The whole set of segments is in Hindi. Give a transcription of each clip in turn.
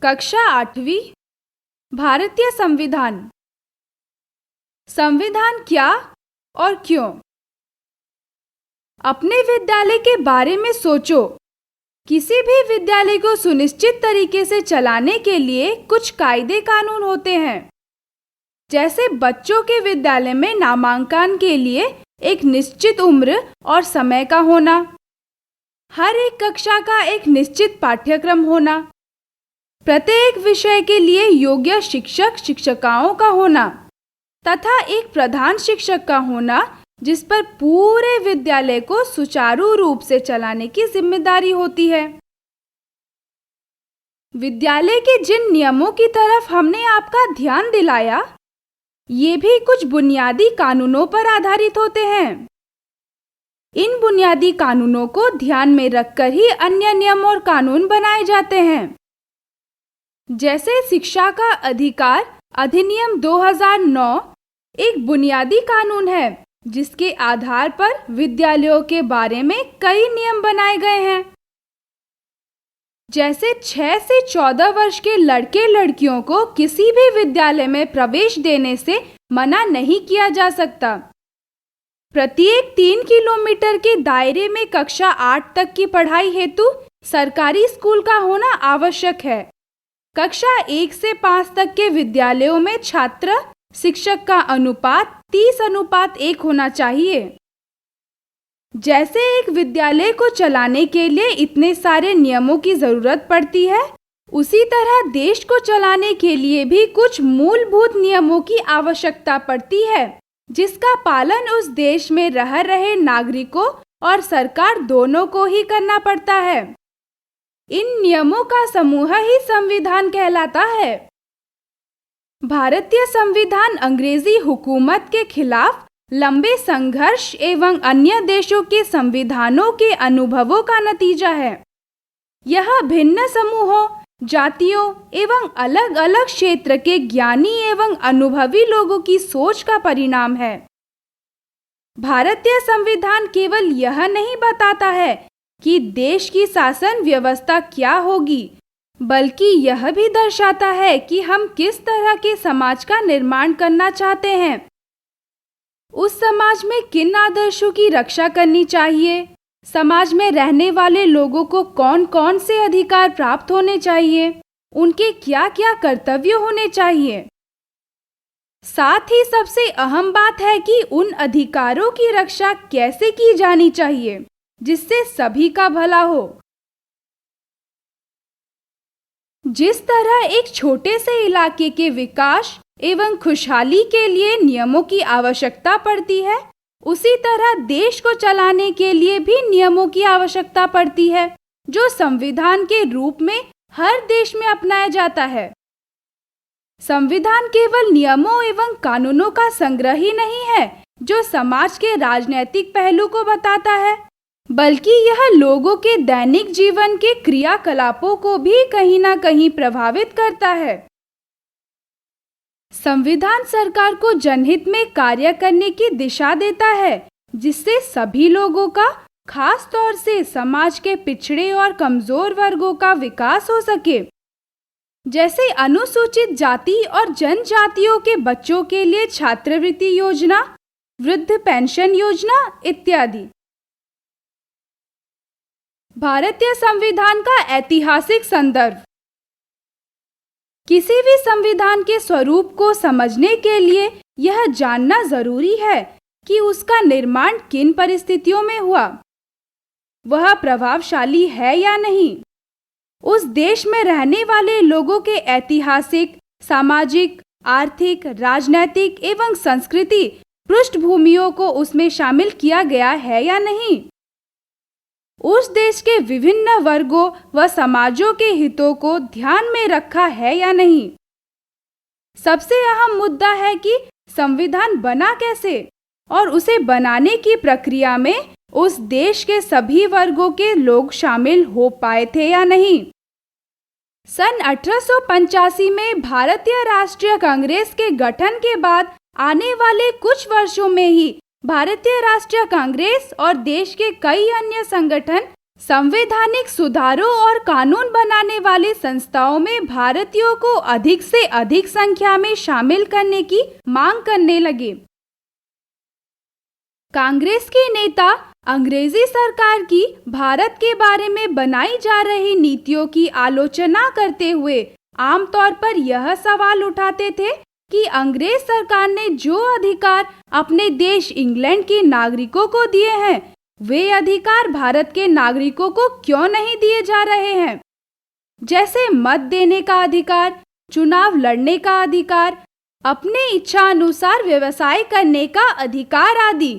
कक्षा 8वीं। भारतीय संविधान। संविधान क्या और क्यों? अपने विद्यालय के बारे में सोचो। किसी भी विद्यालय को सुनिश्चित तरीके से चलाने के लिए कुछ कायदे कानून होते हैं। जैसे बच्चों के विद्यालय में नामांकन के लिए एक निश्चित उम्र और समय का होना, हर एक कक्षा का एक निश्चित पाठ्यक्रम होना, प्रत्येक विषय के लिए योग्य शिक्षक शिक्षिकाओं का होना तथा एक प्रधान शिक्षक का होना जिस पर पूरे विद्यालय को सुचारू रूप से चलाने की जिम्मेदारी होती है। विद्यालय के जिन नियमों की तरफ हमने आपका ध्यान दिलाया, ये भी कुछ बुनियादी कानूनों पर आधारित होते हैं। इन बुनियादी कानूनों को ध्यान में रखकर ही अन्य नियम और कानून बनाए जाते हैं। जैसे शिक्षा का अधिकार अधिनियम 2009 एक बुनियादी कानून है जिसके आधार पर विद्यालयों के बारे में कई नियम बनाए गए हैं। जैसे 6 से 14 वर्ष के लड़के लड़कियों को किसी भी विद्यालय में प्रवेश देने से मना नहीं किया जा सकता। प्रत्येक 3 किलोमीटर के दायरे में कक्षा 8 तक की पढ़ाई हेतु सरकारी स्कूल का होना आवश्यक है। कक्षा 1 से 5 तक के विद्यालयों में छात्र शिक्षक का अनुपात 30:1 होना चाहिए। जैसे एक विद्यालय को चलाने के लिए इतने सारे नियमों की जरूरत पड़ती है, उसी तरह देश को चलाने के लिए भी कुछ मूलभूत नियमों की आवश्यकता पड़ती है जिसका पालन उस देश में रह रहे नागरिकों और सरकार दोनों को ही करना पड़ता है। इन नियमों का समूह ही संविधान कहलाता है। भारतीय संविधान अंग्रेजी हुकूमत के खिलाफ लंबे संघर्ष एवं अन्य देशों के संविधानों के अनुभवों का नतीजा है। यह भिन्न समूहों, जातियों एवं अलग अलग क्षेत्र के ज्ञानी एवं अनुभवी लोगों की सोच का परिणाम है। भारतीय संविधान केवल यह नहीं बताता है कि देश की शासन व्यवस्था क्या होगी, बल्कि यह भी दर्शाता है कि हम किस तरह के समाज का निर्माण करना चाहते हैं। उस समाज में किन आदर्शों की रक्षा करनी चाहिए, समाज में रहने वाले लोगों को कौन कौन से अधिकार प्राप्त होने चाहिए, उनके क्या क्या कर्तव्य होने चाहिए। साथ ही सबसे अहम बात है कि उन अधिकारों की रक्षा कैसे की जानी चाहिए जिससे सभी का भला हो। जिस तरह एक छोटे से इलाके के विकास एवं खुशहाली के लिए नियमों की आवश्यकता पड़ती है, उसी तरह देश को चलाने के लिए भी नियमों की आवश्यकता पड़ती है जो संविधान के रूप में हर देश में अपनाया जाता है। संविधान केवल नियमों एवं कानूनों का संग्रह ही नहीं है जो समाज के राजनीतिक पहलू को बताता है, बल्कि यह लोगों के दैनिक जीवन के क्रियाकलापों को भी कहीं ना कहीं प्रभावित करता है। संविधान सरकार को जनहित में कार्य करने की दिशा देता है जिससे सभी लोगों का, खास तौर से समाज के पिछड़े और कमजोर वर्गों का विकास हो सके। जैसे अनुसूचित जाति और जनजातियों के बच्चों के लिए छात्रवृत्ति योजना, वृद्ध पेंशन योजना इत्यादि। भारतीय संविधान का ऐतिहासिक संदर्भ। किसी भी संविधान के स्वरूप को समझने के लिए यह जानना जरूरी है कि उसका निर्माण किन परिस्थितियों में हुआ, वह प्रभावशाली है या नहीं, उस देश में रहने वाले लोगों के ऐतिहासिक, सामाजिक, आर्थिक, राजनैतिक एवं संस्कृति पृष्ठभूमियों को उसमें शामिल किया गया है या नहीं, उस देश के विभिन्न वर्गों व समाजों के हितों को ध्यान में रखा है या नहीं। सबसे अहम मुद्दा है कि संविधान बना कैसे और उसे बनाने की प्रक्रिया में उस देश के सभी वर्गों के लोग शामिल हो पाए थे या नहीं। सन 1885 में भारतीय राष्ट्रीय कांग्रेस के गठन के बाद आने वाले कुछ वर्षों में ही भारतीय राष्ट्रीय कांग्रेस और देश के कई अन्य संगठन संवैधानिक सुधारों और कानून बनाने वाली संस्थाओं में भारतीयों को अधिक से अधिक संख्या में शामिल करने की मांग करने लगे। कांग्रेस के नेता अंग्रेजी सरकार की भारत के बारे में बनाई जा रही नीतियों की आलोचना करते हुए आमतौर पर यह सवाल उठाते थे कि अंग्रेज सरकार ने जो अधिकार अपने देश इंग्लैंड के नागरिकों को दिए हैं, वे अधिकार भारत के नागरिकों को क्यों नहीं दिए जा रहे हैं, जैसे मत देने का अधिकार, चुनाव लड़ने का अधिकार, अपने इच्छा अनुसार व्यवसाय करने का अधिकार आदि।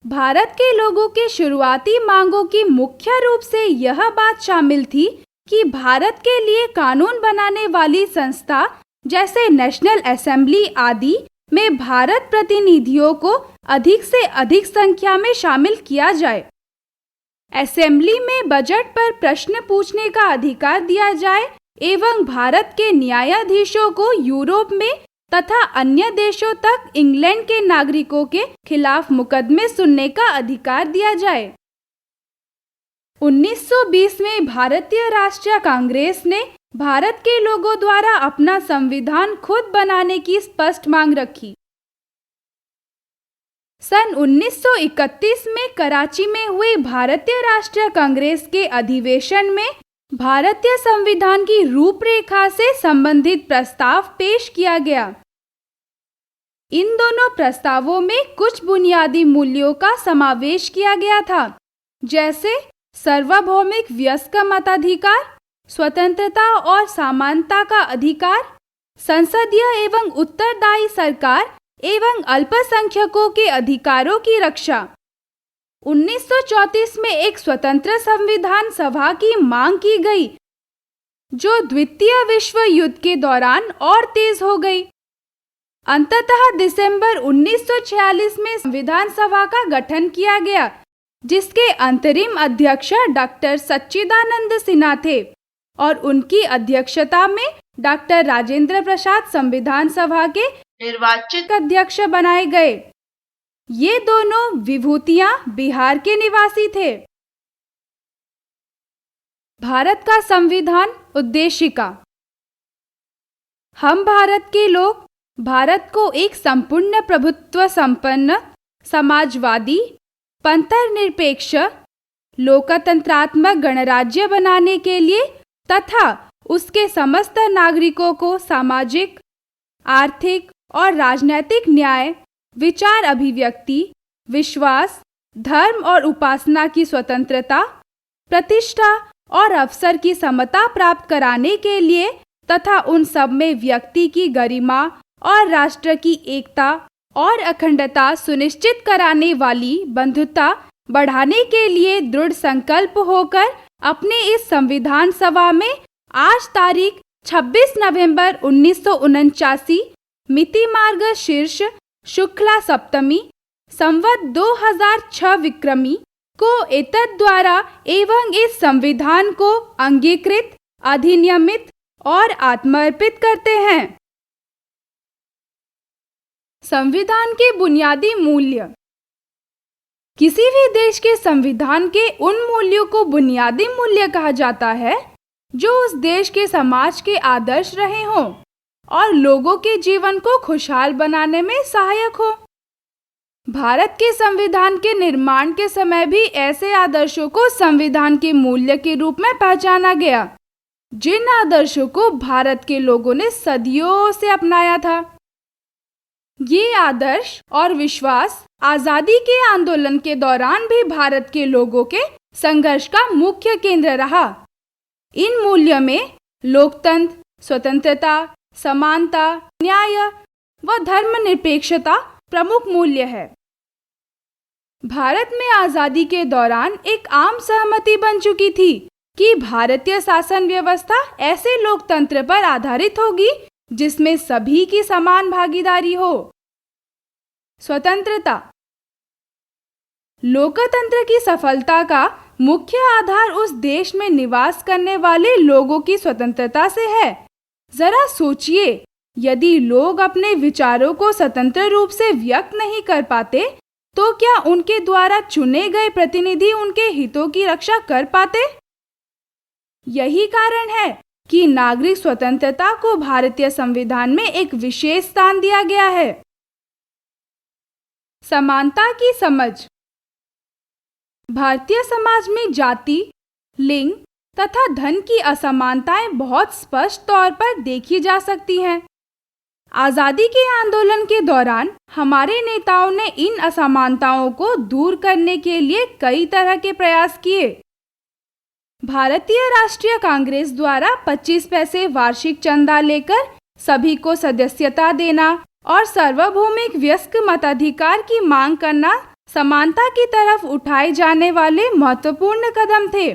भारत के लोगों के शुरुआती मांगों की मुख्य रूप से यह बात शामिल थी कि भारत के लिए कानून बनाने वाली संस्था जैसे नेशनल असेंबली आदि में भारत प्रतिनिधियों को अधिक से अधिक संख्या में शामिल किया जाए। असेंबली में बजट पर प्रश्न पूछने का अधिकार दिया जाए एवं भारत के न्यायाधीशों को यूरोप में तथा अन्य देशों तक इंग्लैंड के नागरिकों के खिलाफ मुकदमे सुनने का अधिकार दिया जाए। 1920 में भारतीय राष्ट्रीय कांग्रेस ने भारत के लोगों द्वारा अपना संविधान खुद बनाने की स्पष्ट मांग रखी। सन 1931 में कराची में हुए भारतीय राष्ट्रीय कांग्रेस के अधिवेशन में भारतीय संविधान की रूपरेखा से संबंधित प्रस्ताव पेश किया गया। इन दोनों प्रस्तावों में कुछ बुनियादी मूल्यों का समावेश किया गया था, जैसे सार्वभौमिक वयस्क मताधिकार, स्वतंत्रता और समानता का अधिकार, संसदीय एवं उत्तरदायी सरकार एवं अल्पसंख्यकों के अधिकारों की रक्षा। 1934 में एक स्वतंत्र संविधान सभा की मांग की गई, जो द्वितीय विश्व युद्ध के दौरान और तेज हो गई। अंततः दिसंबर 1946 में संविधान सभा का गठन किया गया, जिसके अंतरिम अध्यक्ष डॉक्टर सच्चिदानंद सिन्हा थे और उनकी अध्यक्षता में डॉक्टर राजेंद्र प्रसाद संविधान सभा के निर्वाचित अध्यक्ष बनाए गए। ये दोनों विभूतियां बिहार के निवासी थे। भारत का संविधान उद्देशिका। हम भारत के लोग भारत को एक संपूर्ण प्रभुत्व संपन्न, समाजवादी, पंथनिरपेक्ष, लोकतंत्रात्मक गणराज्य बनाने के लिए तथा उसके समस्त नागरिकों को सामाजिक, आर्थिक और राजनैतिक न्याय, विचार अभिव्यक्ति, विश्वास, धर्म और उपासना की स्वतंत्रता, प्रतिष्ठा और अवसर की समता प्राप्त कराने के लिए तथा उन सब में व्यक्ति की गरिमा और राष्ट्र की एकता और अखंडता सुनिश्चित कराने वाली बंधुता बढ़ाने के लिए दृढ़ संकल्प होकर अपने इस संविधान सभा में आज तारीख 26 नवंबर 1949 मिति मार्ग शीर्ष शुक्ला सप्तमी संवत 2006 विक्रमी को एतद द्वारा एवं इस संविधान को अंगीकृत, अधिनियमित और आत्मर्पित करते हैं। संविधान के बुनियादी मूल्य। किसी भी देश के संविधान के उन मूल्यों को बुनियादी मूल्य कहा जाता है जो उस देश के समाज के आदर्श रहे हों और लोगों के जीवन को खुशहाल बनाने में सहायक हो। भारत के संविधान के निर्माण के समय भी ऐसे आदर्शों को संविधान के मूल्य के रूप में पहचाना गया, जिन आदर्शों को भारत के लोगों ने सदियों से अपनाया था। ये आदर्श और विश्वास आजादी के आंदोलन के दौरान भी भारत के लोगों के संघर्ष का मुख्य केंद्र रहा। इन मूल्यों में लोकतंत्र, स्वतंत्रता, समानता, न्याय व धर्मनिरपेक्षता प्रमुख मूल्य है। भारत में आजादी के दौरान एक आम सहमति बन चुकी थी कि भारतीय शासन व्यवस्था ऐसे लोकतंत्र पर आधारित होगी जिसमें सभी की समान भागीदारी हो। स्वतंत्रता। लोकतंत्र की सफलता का मुख्य आधार उस देश में निवास करने वाले लोगों की स्वतंत्रता से है। जरा सोचिए, यदि लोग अपने विचारों को स्वतंत्र रूप से व्यक्त नहीं कर पाते तो क्या उनके द्वारा चुने गए प्रतिनिधि उनके हितों की रक्षा कर पाते? यही कारण है कि नागरिक स्वतंत्रता को भारतीय संविधान में एक विशेष स्थान दिया गया है। समानता की समझ। भारतीय समाज में जाति, लिंग तथा धन की असमानताएं बहुत स्पष्ट तौर पर देखी जा सकती हैं। आजादी के आंदोलन के दौरान हमारे नेताओं ने इन असमानताओं को दूर करने के लिए कई तरह के प्रयास किए। भारतीय राष्ट्रीय कांग्रेस द्वारा 25 पैसे वार्षिक चंदा लेकर सभी को सदस्यता देना और सार्वभौमिक वयस्क मताधिकार की मांग करना समानता की तरफ उठाए जाने वाले महत्वपूर्ण कदम थे।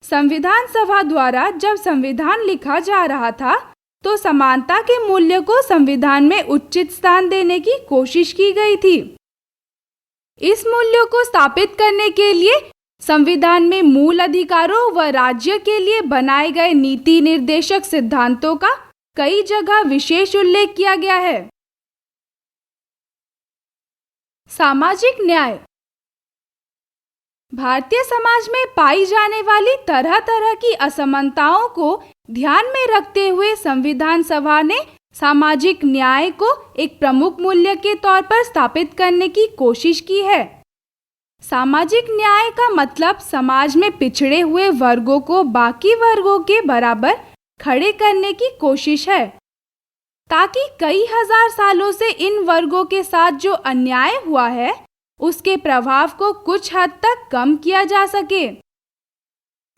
संविधान सभा द्वारा जब संविधान लिखा जा रहा था तो समानता के मूल्य को संविधान में उचित स्थान देने की कोशिश की गई थी। इस मूल्य को स्थापित करने के लिए संविधान में मूल अधिकारों व राज्य के लिए बनाए गए नीति निर्देशक सिद्धांतों का कई जगह विशेष उल्लेख किया गया है। सामाजिक न्याय। भारतीय समाज में पाई जाने वाली तरह तरह की असमानताओं को ध्यान में रखते हुए संविधान सभा ने सामाजिक न्याय को एक प्रमुख मूल्य के तौर पर स्थापित करने की कोशिश की है। सामाजिक न्याय का मतलब समाज में पिछड़े हुए वर्गों को बाकी वर्गों के बराबर खड़े करने की कोशिश है, ताकि कई हजार सालों से इन वर्गों के साथ जो अन्याय हुआ है उसके प्रभाव को कुछ हद तक कम किया जा सके।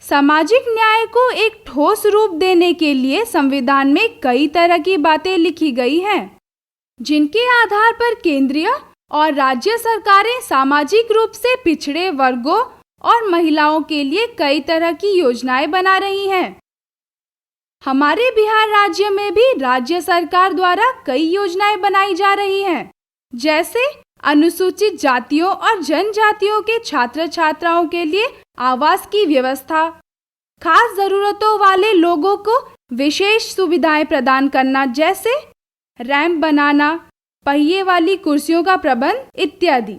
सामाजिक न्याय को एक ठोस रूप देने के लिए संविधान में कई तरह की बातें लिखी गई हैं, जिनके आधार पर केंद्रीय और राज्य सरकारें सामाजिक रूप से पिछड़े वर्गों और महिलाओं के लिए कई तरह की योजनाएं बना रही हैं। हमारे बिहार राज्य में भी राज्य सरकार द्वारा कई योजनाएं बनाई जा रही हैं, जैसे अनुसूचित जातियों और जनजातियों के छात्र छात्राओं के लिए आवास की व्यवस्था, खास जरूरतों वाले लोगों को विशेष सुविधाएं प्रदान करना जैसे रैंप बनाना, पहिए वाली कुर्सियों का प्रबंध इत्यादि।